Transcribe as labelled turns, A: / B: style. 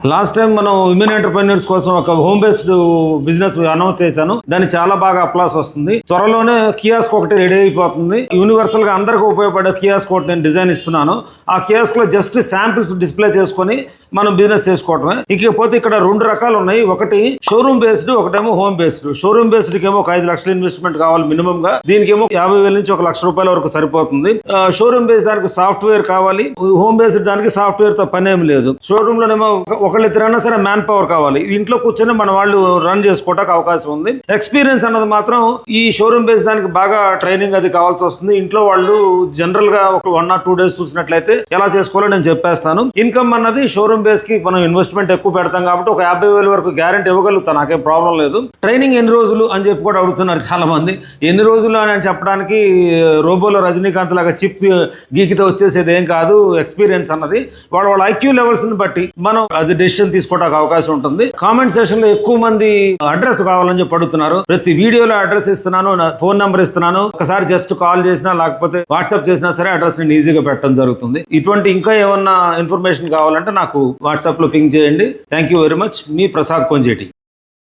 A: Last time మనం women entrepreneurs కోసం ఒక హోమ్ బేస్డ్ బిజినెస్ అనౌన్స్ చేశాను. దాన్ని చాలా బాగా అప్లాస్ వస్తుంది. త్వరలోనే కియాస్క్ ఒకటి రెడీ అయిపోతుంది. యూనివర్సల్ గా అందరికి ఉపయోగపడే కియాస్క్ ఒకటి నేను డిజైన్ ఇస్తున్నాను. ఆ కియాస్క్ లో జస్ట్ శాంపిల్స్ డిస్ప్లే చేసుకొని మనం బిజినెస్ చేసుకోవటమే. ఇకపోతే ఇక్కడ 2 రకాలు ఉన్నాయి. ఒకటి షోరూమ్ బేస్డ్, ఒకటేమో హోమ్ బేస్డ్. షోరూమ్ బేస్డ్ ఏమో ఒక 5 లక్షల ఇన్వెస్ట్మెంట్ కావాలి మినిమం గా. దీనికేమో 50,000 నుంచి 1 లక్ష రూపాయల వరకు సరిపోతుంది. షోరూమ్ బేస్డ్ దానికి సాఫ్ట్వేర్ కావాలి, హోమ్ బేస్డ్ దానికి సాఫ్ట్వేర్ తో పని ఏం లేదు. షోరూమ్ లోనేమో ఒకళ్ళిద్దరైనా సరే మ్యాన్ పవర్ కావాలి. ఇంట్లో కూర్చొని మన వాళ్ళు రన్ చేసుకోవడానికి అవకాశం ఉంది. ఎక్స్పీరియన్స్ అన్నది మాత్రం ఈ షోరూమ్ బేస్ దానికి బాగా ట్రైనింగ్ అది కావాల్సి వస్తుంది. ఇంట్లో వాళ్ళు జనరల్ గా ఒక 1 or 2 days చూసినట్లయితే ఎలా చేసుకోవాలో నేను చెప్పేస్తాను. ఇన్కమ్ అన్నది షోరూమ్ బేస్ కి మనం ఇన్వెస్ట్మెంట్ ఎక్కువ పెడతాం కాబట్టి ఒక 50,000 వరకు గ్యారెంటీ ఇవ్వగలుగుతాను. నాకేం ప్రాబ్లం లేదు. ట్రైనింగ్ ఎన్ని రోజులు అని చెప్పి కూడా అడుగుతున్నారు చాలా మంది. ఎన్ని రోజులు అని చెప్పడానికి రోబోలో రజనీకాంత్ లాగా చిప్ గీకితే వచ్చేసేది ఏం కాదు. ఎక్స్పీరియన్స్ అన్నది వాళ్ళ ఐక్యూ లెవెల్స్ ని బట్టి మనం అది డెసిషన్ తీసుకోవడానికి అవకాశం ఉంటుంది. కామెంట్ సెషన్ లో ఎక్కువ మంది అడ్రస్ కావాలని చెప్పి అడుగుతున్నారు. ప్రతి వీడియోలో అడ్రస్ ఇస్తున్నాను, ఫోన్ నెంబర్ ఇస్తున్నాను. ఒకసారి జస్ట్ కాల్ చేసినా లేకపోతే వాట్సాప్ చేసినా సరే అడ్రస్ నేను ఈజీగా పెట్టడం జరుగుతుంది. ఇటువంటి ఇంకా ఏమన్నా ఇన్ఫర్మేషన్ కావాలంటే నాకు వాట్సాప్ లో పింగ్ చేయండి. Thank you very much. Me Prasad Konjeti.